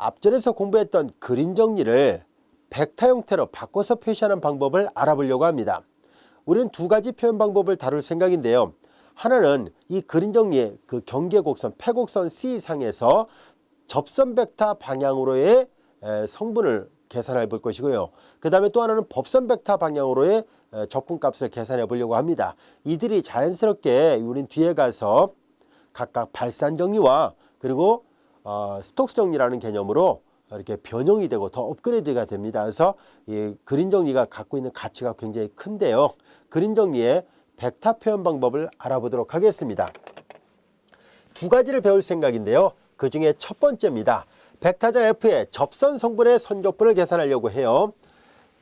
앞전에서 공부했던 그림 정리를 벡터 형태로 바꿔서 표시하는 방법을 알아보려고 합니다. 우리는 두 가지 표현 방법을 다룰 생각인데요. 하나는 이 그림 정리의 그 경계곡선, 패곡선 C상에서 접선 벡터 방향으로의 성분을 계산해 볼 것이고요. 그 다음에 또 하나는 법선 벡터 방향으로의 적분값을 계산해 보려고 합니다. 이들이 자연스럽게 우린 뒤에 가서 각각 발산 정리와 그리고 스톡스 정리라는 개념으로 이렇게 변형이 되고 더 업그레이드가 됩니다. 그래서 이 그림 정리가 갖고 있는 가치가 굉장히 큰데요. 그림 정리의 벡터 표현 방법을 알아보도록 하겠습니다. 두 가지를 배울 생각인데요. 그 중에 첫 번째입니다. 벡터자 F의 접선 성분의 선적분을 계산하려고 해요.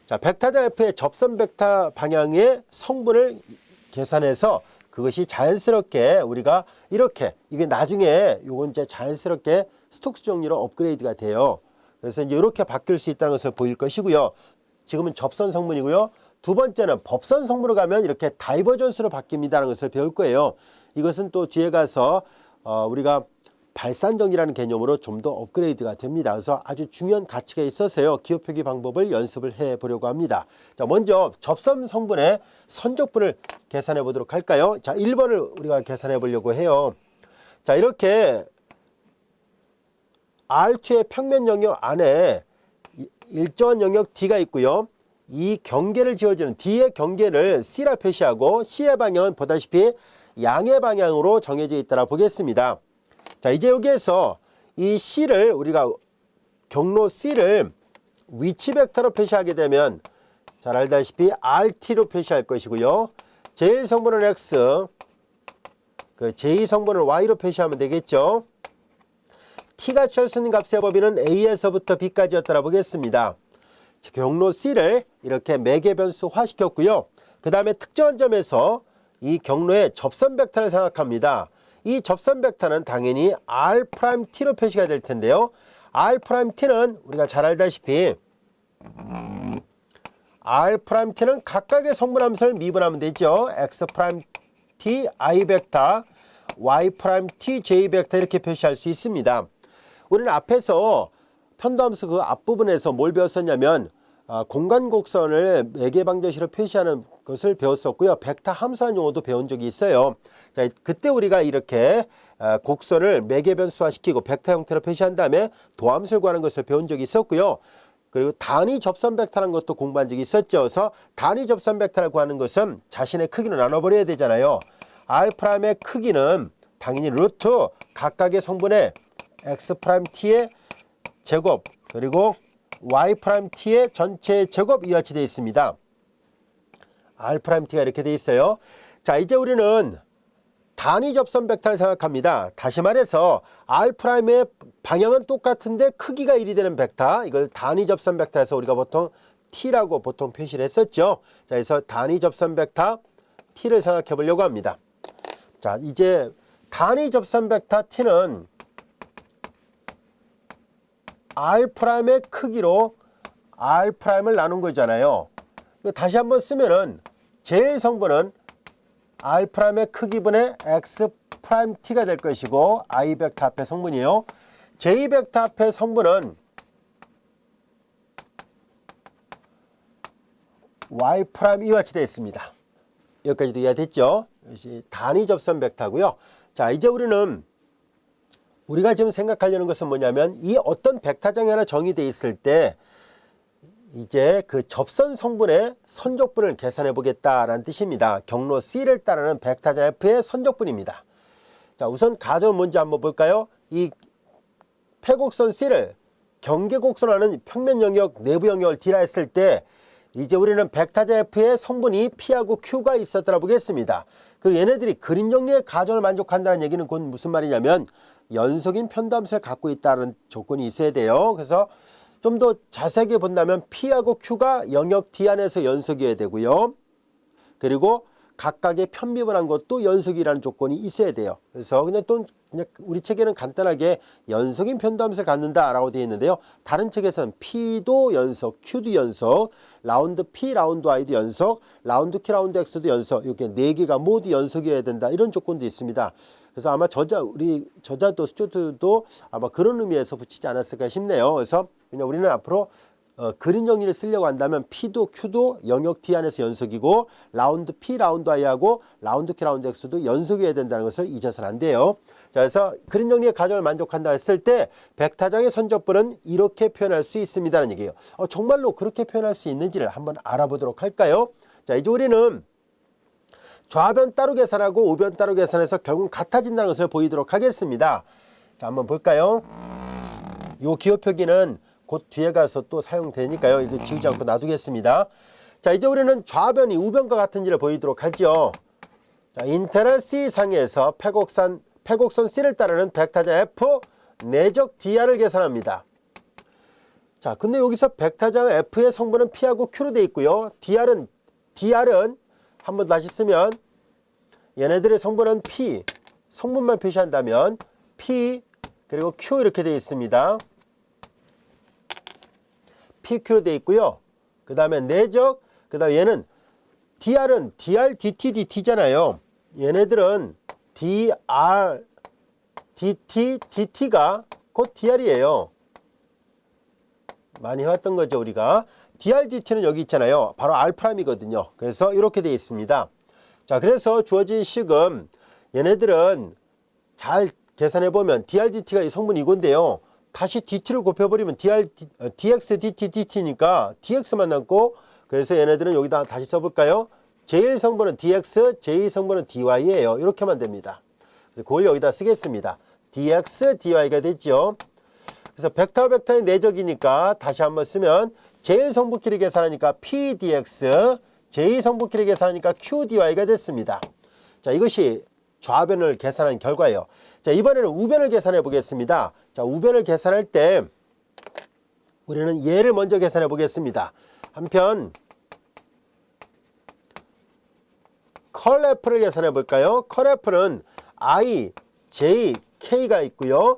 자, 벡터자 F의 접선 벡터 방향의 성분을 계산해서 그것이 자연스럽게 우리가 이렇게 이게 나중에 요건 이제 자연스럽게 스톡스 정리로 업그레이드가 돼요. 그래서 이제 이렇게 바뀔 수 있다는 것을 보일 것이고요. 지금은 접선 성분이고요. 두 번째는 법선 성분으로 가면 이렇게 다이버전스로 바뀝니다라는 것을 배울 거예요. 이것은 또 뒤에 가서 우리가 발산 정리라는 개념으로 좀 더 업그레이드가 됩니다. 그래서 아주 중요한 가치가 있어서요. 기호 표기 방법을 연습을 해 보려고 합니다. 자, 먼저 접선 성분의 선적분을 계산해 보도록 할까요? 자, 1번을 우리가 계산해 보려고 해요. 자, 이렇게 R2의 평면 영역 안에 일정한 영역 D가 있고요. 이 경계를 지어주는 D의 경계를 C라 표시하고 C의 방향은 보다시피 양의 방향으로 정해져 있다라 보겠습니다. 자, 이제 여기에서 이 C를 우리가 경로 C를 위치 벡터로 표시하게 되면 잘 알다시피 RT로 표시할 것이고요. 제1 성분은 X, 그 제2 성분은 Y로 표시하면 되겠죠. T가 취할 수 있는 값의 범위는 A에서부터 B까지였다라 보겠습니다. 경로 C를 이렇게 매개 변수화 시켰고요. 그 다음에 특정한 점에서 이 경로의 접선 벡터를 생각합니다. 이 접선 벡터는 당연히 R'T로 표시가 될 텐데요. R'T는 우리가 잘 알다시피 R'T는 각각의 성분함수를 미분하면 되죠. X'T I 벡터, Y'T J 벡터 이렇게 표시할 수 있습니다. 우리는 앞에서 편도함수 그 앞부분에서 뭘 배웠었냐면 공간 곡선을 매개 방정식으로 표시하는 것을 배웠었고요. 벡터 함수라는 용어도 배운 적이 있어요. 자, 그때 우리가 이렇게 곡선을 매개 변수화시키고 벡터 형태로 표시한 다음에 도함수를 구하는 것을 배운 적이 있었고요. 그리고 단위 접선 벡터라는 것도 공부한 적이 있었죠. 그래서 단위 접선 벡터를 구하는 것은 자신의 크기로 나눠버려야 되잖아요. R'의 크기는 당연히 루트 각각의 성분의 X'T의 제곱 그리고 Y'T의 전체 제곱 이와 같이 되어 있습니다. R'T가 이렇게 되어 있어요. 자, 이제 우리는 단위 접선 벡터를 생각합니다. 다시 말해서 R'의 방향은 똑같은데 크기가 1이 되는 벡터, 이걸 단위 접선 벡터에서 우리가 보통 T라고 보통 표시를 했었죠. 자, 그래서 단위 접선 벡터 T를 생각해 보려고 합니다. 자, 이제 단위 접선 벡터 T는 R'의 크기로 R'을 나눈 거잖아요. 다시 한번 쓰면은 제1 성분은 R'의 크기분의 X'T가 될 것이고 I 벡터 앞의 성분이요. J 벡터 앞의 성분은 Y' 이와 같이 되어 있습니다. 여기까지도 이해됐죠? 이것이 단위 접선 벡터고요. 자, 이제 우리가 지금 생각하려는 것은 뭐냐면 이 어떤 벡터장이 하나 정의되어 있을 때 이제 그 접선 성분의 선적분을 계산해 보겠다라는 뜻입니다. 경로 C를 따르는 벡터장 F의 선적분입니다. 자, 우선 가정은 뭔지 한번 볼까요? 이 패곡선 C를 경계곡선하는 평면 영역 내부 영역을 D라 했을 때 이제 우리는 벡터장 F의 성분이 P하고 Q가 있었더라 보겠습니다. 그리고 얘네들이 그림 정리의 가정을 만족한다는 얘기는 곧 무슨 말이냐면 연속인 편도함수를 갖고 있다는 조건이 있어야 돼요. 그래서 좀 더 자세하게 본다면 P하고 Q가 영역 D 안에서 연속이어야 되고요. 그리고 각각의 편미분한 것도 연속이라는 조건이 있어야 돼요. 그래서 그냥 우리 책에는 간단하게 연속인 편도함수를 갖는다라고 되어 있는데요. 다른 책에서는 P도 연속, Q도 연속, 라운드 P, 라운드 Y도 연속, 라운드 Q, 라운드 X도 연속, 이렇게 4개가 모두 연속이어야 된다. 이런 조건도 있습니다. 그래서 아마 우리 저자도 스튜어트도 아마 그런 의미에서 붙이지 않았을까 싶네요. 그래서 그냥 우리는 앞으로 그림 정리를 쓰려고 한다면 P도 Q도 영역 D 안에서 연속이고 라운드 P 라운드 I하고 라운드 Q 라운드 X도 연속이어야 된다는 것을 잊어서는 안 돼요. 자, 그래서 그림 정리의 과정을 만족한다 했을 때 벡터장의 선적분은 이렇게 표현할 수 있습니다라는 얘기예요. 정말로 그렇게 표현할 수 있는지를 한번 알아보도록 할까요? 자, 이제 우리는 좌변 따로 계산하고 우변 따로 계산해서 결국 같아진다는 것을 보이도록 하겠습니다. 자, 한번 볼까요? 이 기호 표기는 곧 뒤에 가서 또 사용되니까요. 이거 지우지 않고 놔두겠습니다. 자, 이제 우리는 좌변이 우변과 같은지를 보이도록 하죠. 자, 인테럴 C 상에서 패곡선 C를 따르는 벡터장 F 내적 DR을 계산합니다. 자, 근데 여기서 벡터장 F의 성분은 P하고 Q로 되어 있고요. DR은 한번 다시 쓰면 얘네들의 성분은 P, 성분만 표시한다면 P 그리고 Q 이렇게 되어 있습니다. PQ로 되어 있고요. 그 다음에 내적, 그 다음에 얘는 DR은 DR, DT, DT잖아요. 얘네들은 DR, DT, DT가 곧 DR이에요. 많이 해왔던 거죠, 우리가. DR, DT는 여기 있잖아요. 바로 R'이거든요. 그래서 이렇게 되어 있습니다. 자, 그래서 주어진 식은 얘네들은 잘 계산해보면 DR, DT가 이 성분 이건데요. 다시 DT를 곱해버리면 DX, DT, DT니까 DX만 남고, 그래서 얘네들은 여기다 다시 써볼까요? 제1 성분은 DX, 제2 성분은 DY예요. 이렇게만 됩니다. 그래서 그걸 여기다 쓰겠습니다. DX, DY가 됐죠. 그래서 벡터의 내적이니까 다시 한번 쓰면 제1 성분끼리 계산하니까 PDX, 제2 성분끼리 계산하니까 QDY가 됐습니다. 자, 이것이 좌변을 계산한 결과예요. 자, 이번에는 우변을 계산해 보겠습니다. 자, 우변을 계산할 때 우리는 얘를 먼저 계산해 보겠습니다. 한편 컬 F를 계산해 볼까요? 컬 F는 I, J, K가 있고요.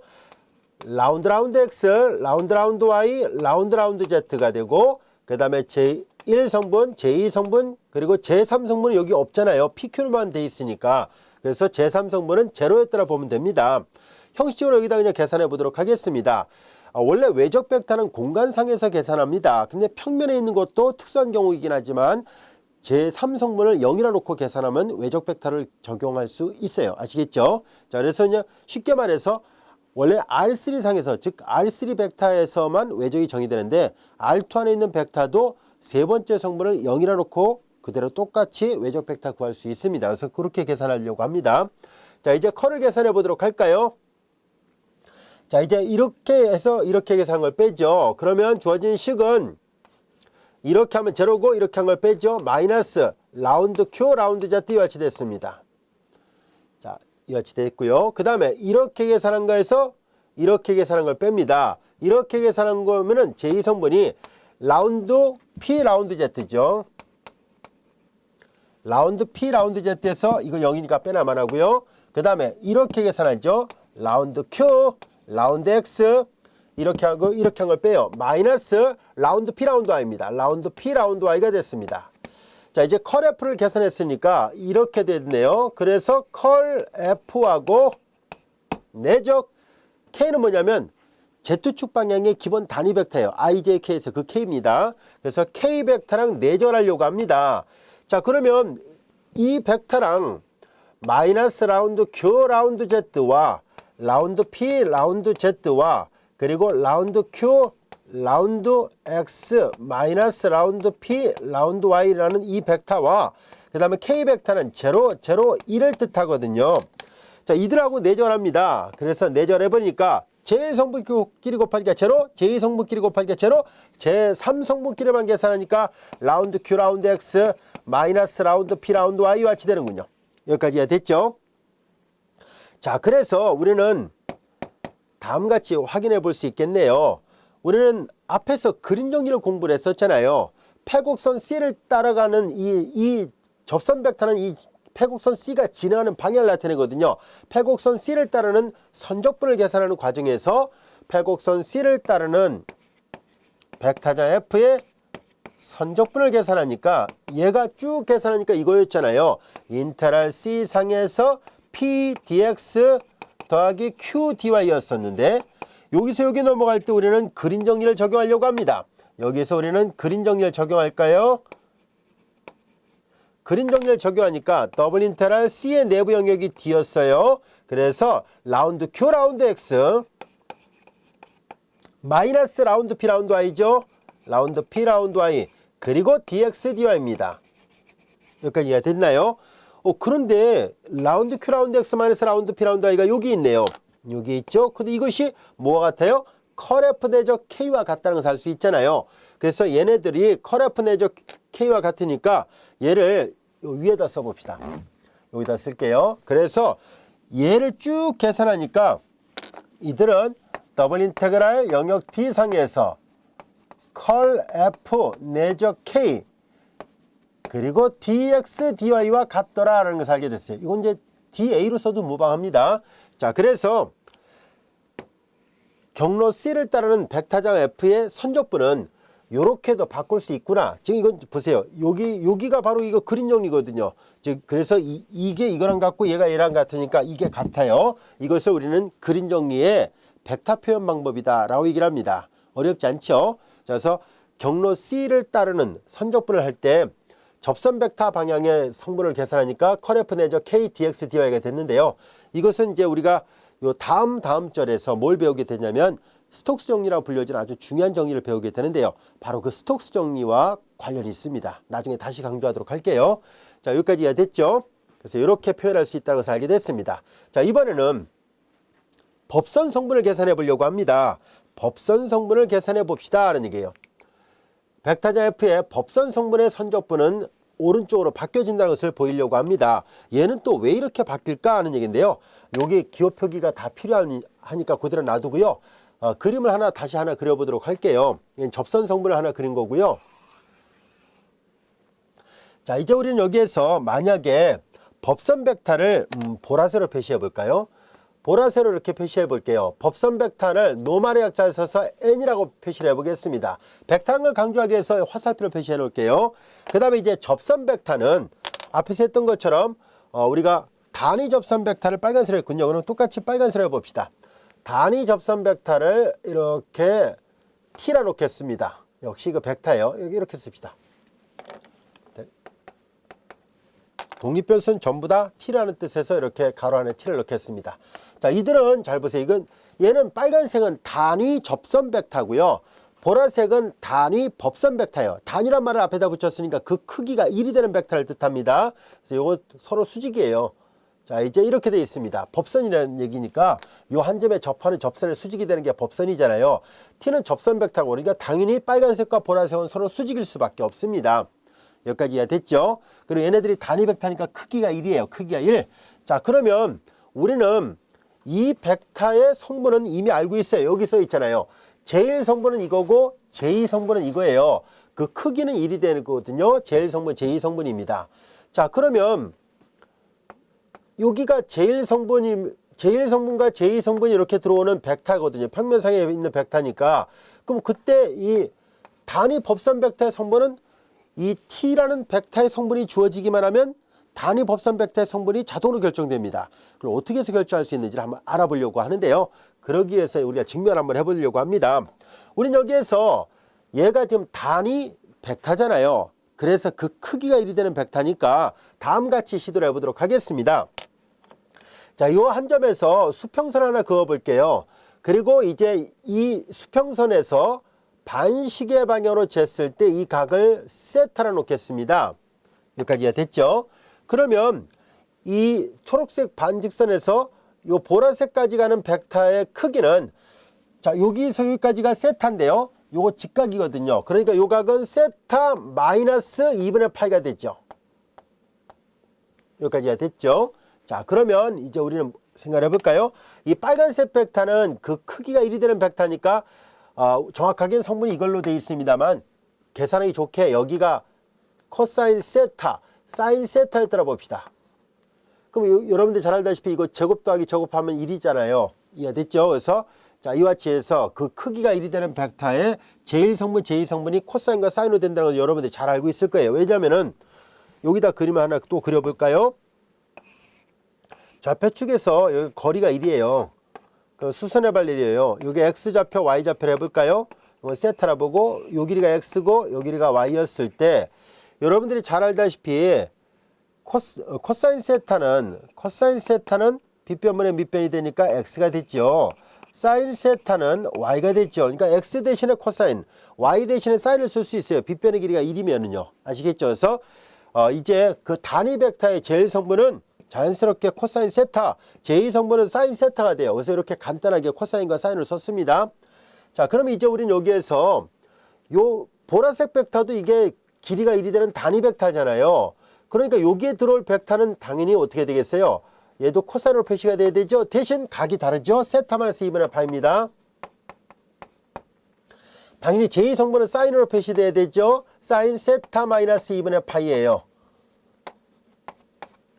라운드 X, 라운드 Y, 라운드 Z가 되고, 그 다음에 제1 성분, 제2 성분, 그리고 제3 성분은 여기 없잖아요. PQ로만 돼 있으니까. 그래서 제3 성분은 제로였더라 보면 됩니다. 형식적으로 여기다 그냥 계산해 보도록 하겠습니다. 원래 외적 벡터는 공간상에서 계산합니다. 근데 평면에 있는 것도 특수한 경우이긴 하지만 제3 성분을 0이라 놓고 계산하면 외적 벡터를 적용할 수 있어요. 아시겠죠? 자, 그래서 그냥 쉽게 말해서 원래 R3 상에서, 즉 R3 벡터에서만 외적이 정의되는데 R2 안에 있는 벡터도 세 번째 성분을 0이라 놓고 그대로 똑같이 외적 벡터 구할 수 있습니다. 그래서 그렇게 계산하려고 합니다. 자, 이제 컬을 계산해 보도록 할까요? 자, 이제 이렇게 해서 이렇게 계산한 걸 빼죠. 그러면 주어진 식은 이렇게 하면 제로고 이렇게 한 걸 빼죠. 마이너스 라운드 Q, 라운드 Z 이같이 됐습니다. 자, 이같이 됐고요. 그 다음에 이렇게 계산한 거에서 이렇게 계산한 걸 뺍니다. 이렇게 계산한 거면은 제2성분이 라운드 P, 라운드 Z죠. 라운드 P, 라운드 Z에서 이거 0이니까 빼나만 하고요. 그 다음에 이렇게 계산하죠. 라운드 Q, 라운드 X 이렇게 하고 이렇게 한 걸 빼요. 마이너스 라운드 P, 라운드 Y입니다. 라운드 P, 라운드 Y가 됐습니다. 자, 이제 컬 F를 계산했으니까 이렇게 됐네요. 그래서 컬 F하고 내적 K는 뭐냐면 Z축 방향의 기본 단위 벡터예요. IJK에서 그 K입니다. 그래서 K 벡터랑 내절하려고 합니다. 자, 그러면 이 벡터랑 마이너스 라운드 Q, 라운드 Z와 라운드 P, 라운드 Z와 그리고 라운드 Q, 라운드 X, 마이너스 라운드 P, 라운드 Y라는 이 벡터와 그 다음에 K 벡터는 0, 0, 1을 뜻하거든요. 자, 이들하고 내절합니다. 그래서 내절해보니까 제1성분끼리 곱하니까 0, 제2성분끼리 곱하니까 0, 제3성분끼리만 계산하니까 라운드 Q, 라운드 X, 마이너스 라운드 P, 라운드 Y와 같이 되는군요. 여기까지가 됐죠? 자, 그래서 우리는 다음같이 확인해 볼 수 있겠네요. 우리는 앞에서 그림 정리를 공부를 했었잖아요. 패곡선 C를 따라가는 이 접선 벡터는 이 패곡선 C가 진행하는 방향을 나타내거든요. 패곡선 C를 따르는 선적분을 계산하는 과정에서 패곡선 C를 따르는 벡터장 F의 선적분을 계산하니까 얘가 쭉 계산하니까 이거였잖아요. 인테럴 C 상에서 P dx 더하기 Q dy였었는데 여기서 여기 넘어갈 때 우리는 그림 정리를 적용하려고 합니다. 여기서 우리는 그림 정리를 적용할까요? 그림 정리를 적용하니까 더블 인테그랄 C의 내부 영역이 D였어요. 그래서 라운드 Q 라운드 X 마이너스 라운드 P 라운드 Y죠. 라운드 P 라운드 Y 그리고 dx dy입니다. 여기까지 이해됐나요? 그런데 라운드 Q 라운드 X 마이너스 라운드 P 라운드 Y가 여기 있네요. 여기 있죠. 근데 이것이 뭐와 같아요? 컬 F 내적 K와 같다는 것을 알 수 있잖아요. 그래서 얘네들이 컬 F 내적 K와 같으니까 얘를 위에다 써봅시다. 여기다 쓸게요. 그래서 얘를 쭉 계산하니까 이들은 더블 인테그랄 영역 D상에서 컬 F 내적 K 그리고 dx dy와 같더라라는 것을 알게 됐어요. 이건 이제 da로 써도 무방합니다. 자, 그래서 경로 C를 따르는 벡터장 F의 선적분은 이렇게도 바꿀 수 있구나. 지금 이건 보세요. 여기가 바로 이거 그림 정리거든요. 즉 그래서 이게 이거랑 같고 얘가 얘랑 같으니까 이게 같아요. 이것을 우리는 그림 정리의 벡터 표현 방법이다라고 얘기를 합니다. 어렵지 않죠? 그래서 경로 C를 따르는 선적분을 할 때 접선 벡터 방향의 성분을 계산하니까 컬 F 내적 K dx dy가 됐는데요. 이것은 이제 우리가 요 다음 절에서 뭘 배우게 되냐면 스톡스 정리라고 불려진 아주 중요한 정리를 배우게 되는데요. 바로 그 스톡스 정리와 관련이 있습니다. 나중에 다시 강조하도록 할게요. 자, 여기까지 이해됐죠? 그래서 이렇게 표현할 수 있다는 것을 알게 됐습니다. 자, 이번에는 법선 성분을 계산해 보려고 합니다. 법선 성분을 계산해 봅시다 하는 얘기예요. 벡터장 F의 법선 성분의 선적분은 오른쪽으로 바뀌어진다는 것을 보이려고 합니다. 얘는 또 왜 이렇게 바뀔까 하는 얘기인데요. 여기 기호 표기가 다 필요하니까 그대로 놔두고요. 그림을 다시 하나 그려보도록 할게요. 얘는 접선 성분을 하나 그린 거고요. 자, 이제 우리는 여기에서 만약에 법선 벡터를 보라색으로 표시해 볼까요? 보라색으로 이렇게 표시해 볼게요. 법선 벡터를 노말의 약자를 써서 n이라고 표시를 해보겠습니다. 벡터라는 걸 강조하기 위해서 화살표로 표시해 놓을게요. 그 다음에 이제 접선 벡터는 앞에서 했던 것처럼 우리가 단위 접선 벡터를 빨간색으로 했군요. 그럼 똑같이 빨간색으로 해봅시다. 단위 접선 벡터를 이렇게 t라 놓겠습니다. 역시 이거 벡터예요. 여기 이렇게 씁시다. 독립변수는 전부 다 t라는 뜻에서 이렇게 가로 안에 t를 넣겠습니다. 자, 이들은 잘 보세요. 얘는 빨간색은 단위 접선 벡터고요. 보라색은 단위 법선 벡터예요. 단위란 말을 앞에다 붙였으니까 그 크기가 1이 되는 벡터를 뜻합니다. 그래서 이거 서로 수직이에요. 자, 이제 이렇게 되어 있습니다. 법선이라는 얘기니까 요 한 점에 접하는 접선의 수직이 되는 게 법선이잖아요. t는 접선 벡터고 그러니까 당연히 빨간색과 보라색은 서로 수직일 수밖에 없습니다. 여기까지 이해됐죠? 그리고 얘네들이 단위 벡터니까 크기가 1이에요. 크기가 1. 자, 그러면 우리는 이 벡터의 성분은 이미 알고 있어요. 여기 써 있잖아요. 제1 성분은 이거고 제2 성분은 이거예요. 그 크기는 1이 되는 거거든요. 제1 성분, 제2 성분입니다. 자, 그러면 여기가 제1 성분과 제2 성분이 이렇게 들어오는 벡터거든요. 평면상에 있는 벡터니까. 그럼 그때 이 단위 법선 벡터의 성분은 이 t라는 벡터의 성분이 주어지기만 하면 단위 법선 벡터의 성분이 자동으로 결정됩니다. 그럼 어떻게 해서 결정할 수 있는지를 한번 알아보려고 하는데요. 그러기 위해서 우리가 증명 한번 해보려고 합니다. 우리는 여기에서 얘가 지금 단위 벡터잖아요. 그래서 그 크기가 1이 되는 벡터니까 다음같이 시도를 해보도록 하겠습니다. 자, 이 한 점에서 수평선 하나 그어볼게요. 그리고 이제 이 수평선에서 반시계 방향으로 쟀을 때 이 각을 세타로 놓겠습니다. 여기까지 됐죠? 그러면 이 초록색 반직선에서 요 보라색까지 가는 벡터의 크기는 자, 여기서 여기까지가 세타인데요. 요거 직각이거든요. 그러니까 요 각은 세타 마이너스 2분의 파이가 되죠. 여기까지 됐죠? 자, 그러면 이제 우리는 생각해 볼까요? 이 빨간색 벡터는 그 크기가 1이 되는 벡터니까 정확하게는 성분이 이걸로 되어 있습니다만 계산하기 좋게 여기가 코사인 세타, 사인 세타였더라 봅시다. 그럼 여러분들 잘 알다시피 이거 제곱 더하기 제곱하면 1이잖아요. 이해됐죠? 그래서 자, 이와 같이 해서 그 크기가 1이 되는 벡터의 제1 성분, 제2 성분이 코사인과 사인으로 된다는 걸 여러분들이 잘 알고 있을 거예요. 왜냐면은 여기다 그림을 하나 또 그려볼까요? 좌표축에서 여기 거리가 1이에요. 그 수선의 발열이에요. 여기 X좌표, Y좌표를 해볼까요? 세타라 보고 요 길이가 X고 요 길이가 Y였을 때 여러분들이 잘 알다시피 코사인 세타는 빗변분의 밑변이 되니까 X가 됐죠. 사인 세타는 Y가 됐죠. 그러니까 X 대신에 코사인, Y 대신에 사인을 쓸 수 있어요. 빗변의 길이가 1이면은요. 아시겠죠? 그래서 이제 그 단위 벡터의 제일 성분은 자연스럽게 코사인 세타, 제2 성분은 사인 세타가 돼요. 그래서 이렇게 간단하게 코사인과 사인을 썼습니다. 자, 그럼 이제 우리는 여기에서 요 보라색 벡터도 이게 길이가 1이 되는 단위 벡터잖아요. 그러니까 여기에 들어올 벡터는 당연히 어떻게 되겠어요? 얘도 코사인으로 표시가 돼야 되죠. 대신 각이 다르죠. 세타 마이너스 2분의 파입니다. 당연히 제2 성분은 사인으로 표시돼야 되죠. 사인 세타 마이너스 2분의 파이예요.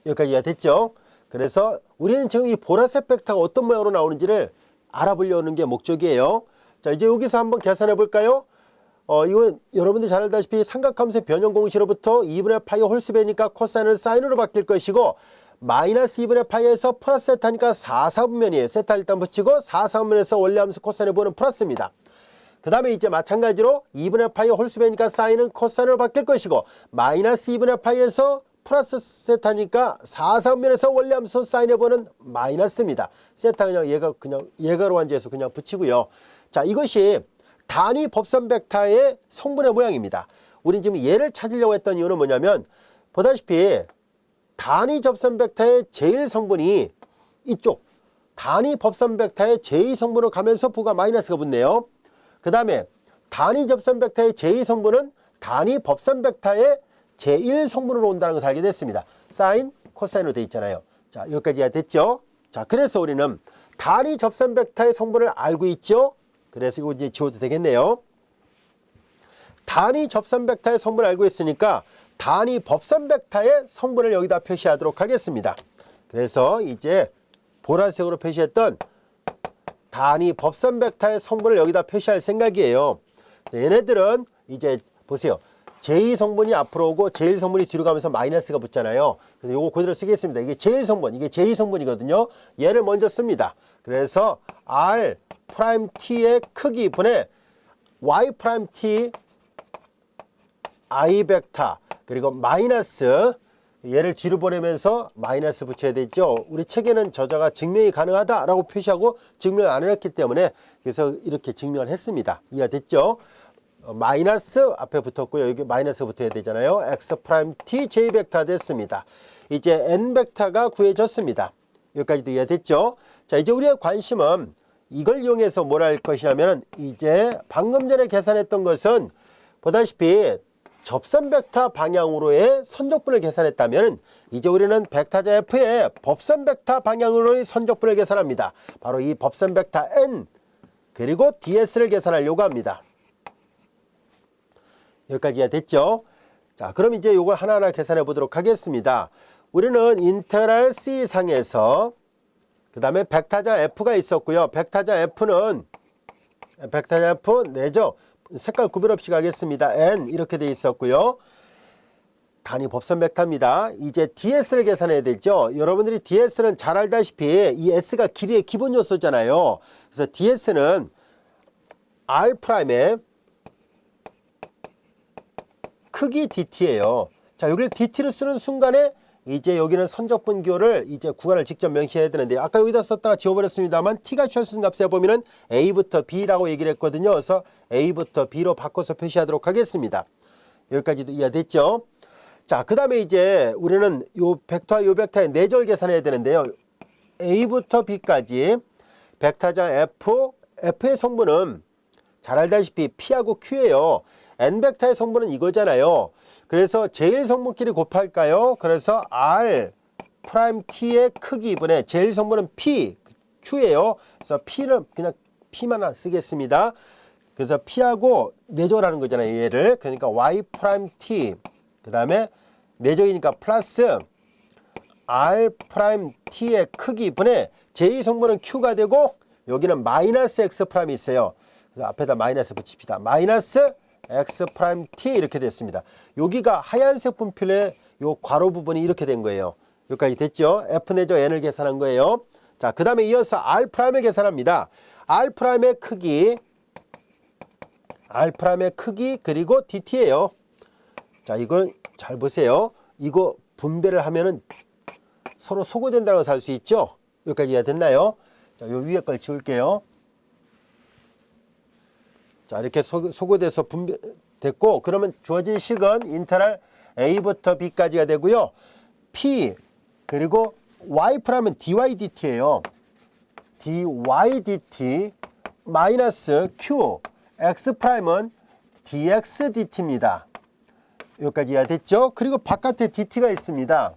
여기까지 이해됐죠? 그래서 우리는 지금 이 보라색 벡터가 어떤 모양으로 나오는지를 알아보려는 게 목적이에요. 자, 이제 여기서 한번 계산해 볼까요? 이건 여러분들이 잘 알다시피 삼각함수의 변형 공식으로부터 2분의 파이 홀수배니까 코사인은 사인으로 바뀔 것이고 마이너스 2분의 파이에서 플러스 세타니까 4, 4분면이에요. 세타 일단 붙이고 4, 4분면에서 원래함수 코사인을 보는 플러스입니다. 그 다음에 이제 마찬가지로 2분의 파이 홀수배니까 사인은 코사인으로 바뀔 것이고 마이너스 2분의 파이에서 플러스 세타니까 4, 4분면에서 원래함수 사인해 보는 마이너스입니다. 세타 그냥 예가로 완주해서 그냥 붙이고요. 자, 이것이 단위 법선 벡터의 성분의 모양입니다. 우린 지금 얘를 찾으려고 했던 이유는 뭐냐면 보다시피 단위 접선 벡터의 제일 성분이 이쪽 단위 법선 벡터의 제2 성분으로 가면서 부가 마이너스가 붙네요. 그 다음에 단위 접선 벡터의 제2 성분은 단위 법선 벡터의 제1 성분으로 온다는 것을 알게 됐습니다. 사인, 코사인으로 되어 있잖아요. 자, 여기까지가 됐죠. 자, 그래서 우리는 단위 접선 벡터의 성분을 알고 있죠. 그래서 이거 이제 지워도 되겠네요. 단위 접선 벡터의 성분을 알고 있으니까 단위 법선 벡터의 성분을 여기다 표시하도록 하겠습니다. 그래서 이제 보라색으로 표시했던 단위 법선 벡터의 성분을 여기다 표시할 생각이에요. 얘네들은 이제 보세요. 제2 성분이 앞으로 오고 제1 성분이 뒤로 가면서 마이너스가 붙잖아요. 그래서 요거 그대로 쓰겠습니다. 이게 제1 성분, 이게 제2 성분이거든요. 얘를 먼저 씁니다. 그래서 R 프라임 T의 크기 분의 Y 프라임 T I 벡터 그리고 마이너스 얘를 뒤로 보내면서 마이너스 붙여야 되죠. 우리 책에는 저자가 증명이 가능하다라고 표시하고 증명 안 해놨기 때문에 그래서 이렇게 증명을 했습니다. 이해됐죠? 마이너스 앞에 붙었고요. 여기 마이너스 붙어야 되잖아요. X 프라임 T J 벡터 됐습니다. 이제 N 벡터가 구해졌습니다. 여기까지도 이해됐죠? 자, 이제 우리의 관심은 이걸 이용해서 뭘 할 것이냐면 이제 방금 전에 계산했던 것은 보다시피 접선 벡터 방향으로의 선적분을 계산했다면 이제 우리는 벡터자 F의 법선 벡터 방향으로의 선적분을 계산합니다. 바로 이 법선 벡터 N 그리고 DS를 계산하려고 합니다. 여기까지 이해됐죠? 자, 그럼 이제 이걸 하나하나 계산해 보도록 하겠습니다. 우리는 인테그랄 C상에서 그 다음에 벡터자 F가 있었고요. 벡터자 F는 벡터자 F 내죠. 색깔 구별 없이 가겠습니다. N 이렇게 돼 있었고요. 단위 법선 벡터입니다. 이제 DS를 계산해야 되죠. 여러분들이 DS는 잘 알다시피 이 S가 길이의 기본 요소잖아요. 그래서 DS는 R'의 크기 DT예요. 자, 여기를 DT를 쓰는 순간에 이제 여기는 선적분교를 이제 구간을 직접 명시해야 되는데 아까 여기다 썼다가 지워버렸습니다만 T가 취할 값에 보면은 A부터 B라고 얘기를 했거든요. 그래서 A부터 B로 바꿔서 표시하도록 하겠습니다. 여기까지도 이해됐죠? 자, 그 다음에 이제 우리는 요 벡터와 요 벡터의 내절 계산해야 되는데요. A부터 B까지 벡터자 F의 성분은 잘 알다시피 P하고 Q예요. N벡터의 성분은 이거잖아요. 그래서 제일 성분끼리 곱할까요? 그래서 R 프라임 T의 크기 분의 제일 성분은 P, Q예요. 그래서 P는 그냥 P만 쓰겠습니다. 그래서 P하고 내조라는 거잖아요. 얘를. 그러니까 Y 프라임 T 그 다음에 내조이니까 플러스 R 프라임 T의 크기 분의 제2 성분은 Q가 되고 여기는 마이너스 X 프라임이 있어요. 그래서 앞에다 마이너스 붙입시다. 마이너스 X 프라임 T 이렇게 됐습니다. 여기가 하얀색 분필의 요 괄호 부분이 이렇게 된 거예요. 여기까지 됐죠? F 내죠 N을 계산한 거예요. 자, 그 다음에 이어서 R'을 계산합니다. R'의 크기 그리고 DT예요. 자, 이걸 잘 보세요. 이거 분배를 하면은 서로 소거된다는 걸 알 수 있죠? 여기까지 이해가 됐나요? 자, 요 위에 걸 지울게요. 자, 이렇게 소거돼서 분배됐고, 그러면 주어진 식은 인터럴 A부터 B까지가 되고요. P 그리고 Y'은 dy dt예요. dy dt 마이너스 Q X'은 dx dt입니다. 여기까지 이해됐죠? 그리고 바깥에 dt가 있습니다.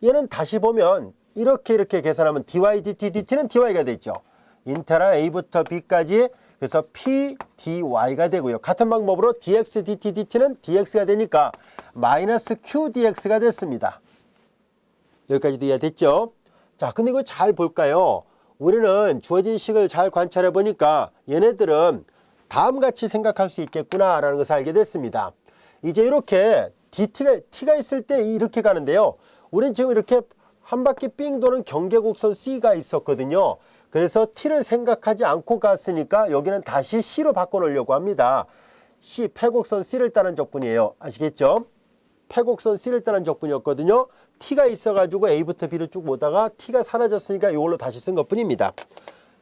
얘는 다시 보면 이렇게 계산하면 dy dt dt는 dy가 되죠. 인터럴 A부터 B까지 그래서 P dy가 되고요. 같은 방법으로 dx dt dt는 dx가 되니까 마이너스 q dx가 됐습니다. 여기까지도 이해됐죠? 자, 근데 이거 잘 볼까요? 우리는 주어진 식을 잘 관찰해 보니까 얘네들은 다음같이 생각할 수 있겠구나 라는 것을 알게 됐습니다. 이제 이렇게 t가 있을 때 이렇게 가는데요. 우리는 지금 이렇게 한 바퀴 삥 도는 경계곡선 C가 있었거든요. 그래서 t를 생각하지 않고 갔으니까 여기는 다시 C로 바꿔놓으려고 합니다. C, 패곡선 C를 따른 적분이에요. 아시겠죠? 패곡선 C를 따른 적분이었거든요. t가 있어가지고 A부터 B로 쭉 오다가 t가 사라졌으니까 이걸로 다시 쓴 것뿐입니다.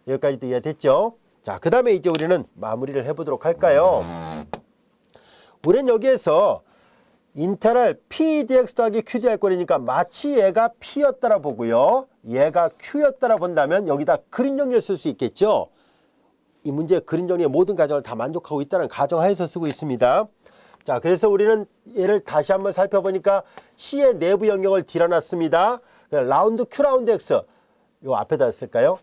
여기까지도 이해됐죠? 자, 그 다음에 이제 우리는 마무리를 해보도록 할까요? 우리는 여기에서 인터럴 P dx 더하기 Q dy 할 거니까 마치 얘가 P였다라 보고요. 얘가 Q였다라 본다면 여기다 그림 정리를 쓸 수 있겠죠? 이 문제 그림 정리의 모든 가정을 다 만족하고 있다는 가정하에서 쓰고 있습니다. 자, 그래서 우리는 얘를 다시 한번 살펴보니까 C의 내부 영역을 D라놨습니다. 라운드 Q 라운드 X 요 앞에다 쓸까요?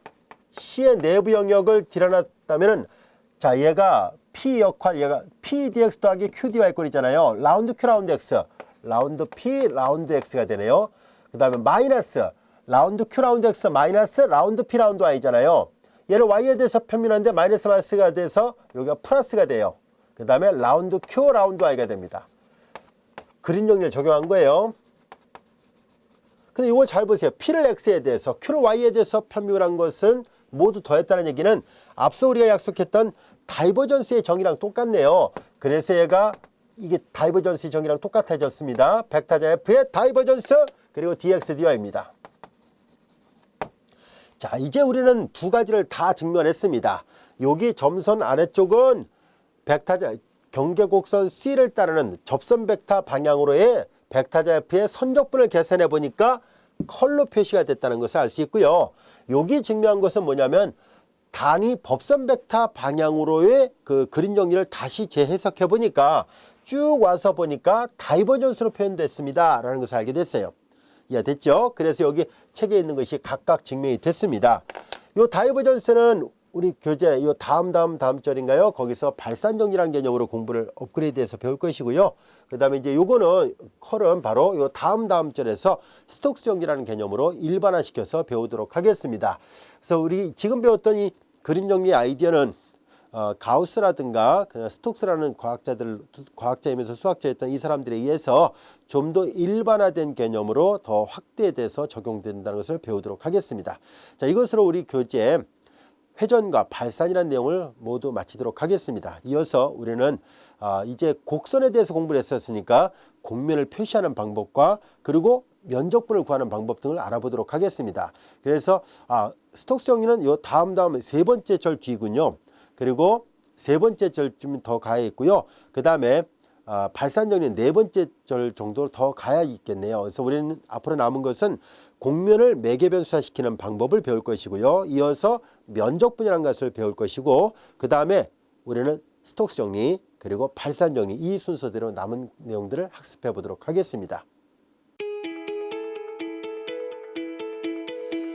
C의 내부 영역을 D라놨다면은 자, 얘가 P 역할 얘가 P dx 더하기 Q dy 할 거잖아요. 라운드 Q 라운드 X 라운드 P 라운드 X가 되네요. 그 다음에 마이너스 라운드 Q 라운드 X 마이너스 라운드 P 라운드 Y잖아요. 얘를 Y에 대해서 편민하는데 마이너스 마이너스가 돼서 여기가 플러스가 돼요. 그 다음에 라운드 Q 라운드 Y가 됩니다. 그림 정리를 적용한 거예요. 근데 이걸 잘 보세요. P를 X에 대해서 Q를 Y에 대해서 편밀한 것은 모두 더했다는 얘기는 앞서 우리가 약속했던 다이버전스의 정의랑 똑같네요. 그래서 얘가 이게 다이버전스의 정의랑 똑같아졌습니다. 벡터자 F의 다이버전스 그리고 dx dy입니다. 자, 이제 우리는 두 가지를 다 증명했습니다. 여기 점선 아래쪽은 벡터자 경계곡선 C를 따르는 접선 벡터 방향으로의 벡터자 F의 선적분을 계산해 보니까 컬러 표시가 됐다는 것을 알 수 있고요. 여기 증명한 것은 뭐냐면 단위 법선 벡터 방향으로의 그 그림 정리를 다시 재해석해 보니까 쭉 와서 보니까 다이버전스로 표현됐습니다 라는 것을 알게 됐어요. 이해됐죠? 그래서 여기 책에 있는 것이 각각 증명이 됐습니다. 요 다이버전스는 우리 교재 요 다음 절인가요? 거기서 발산정리라는 개념으로 공부를 업그레이드해서 배울 것이고요. 그 다음에 이제 요거는 컬은 바로 요 다음 절에서 스톡스 정리라는 개념으로 일반화시켜서 배우도록 하겠습니다. 그래서 우리 지금 배웠던 이 그림 정리 아이디어는 가우스라든가 스톡스라는 과학자이면서 수학자였던 이 사람들에 의해서 좀 더 일반화된 개념으로 더 확대돼서 적용된다는 것을 배우도록 하겠습니다. 자, 이것으로 우리 교재 회전과 발산이라는 내용을 모두 마치도록 하겠습니다. 이어서 우리는 이제 곡선에 대해서 공부를 했었으니까 곡면을 표시하는 방법과 그리고 면적분을 구하는 방법 등을 알아보도록 하겠습니다. 그래서 스톡스 정리는 요 다음 세 번째 절 뒤군요. 그리고 세 번째 절쯤 더 가야 있고요. 그 다음에 발산 정리는 네 번째 절 정도 더 가야 있겠네요. 그래서 우리는 앞으로 남은 것은 곡면을 매개변수화시키는 방법을 배울 것이고요. 이어서 면적분이라는 것을 배울 것이고 그 다음에 우리는 스톡스 정리 그리고 발산 정리 이 순서대로 남은 내용들을 학습해 보도록 하겠습니다.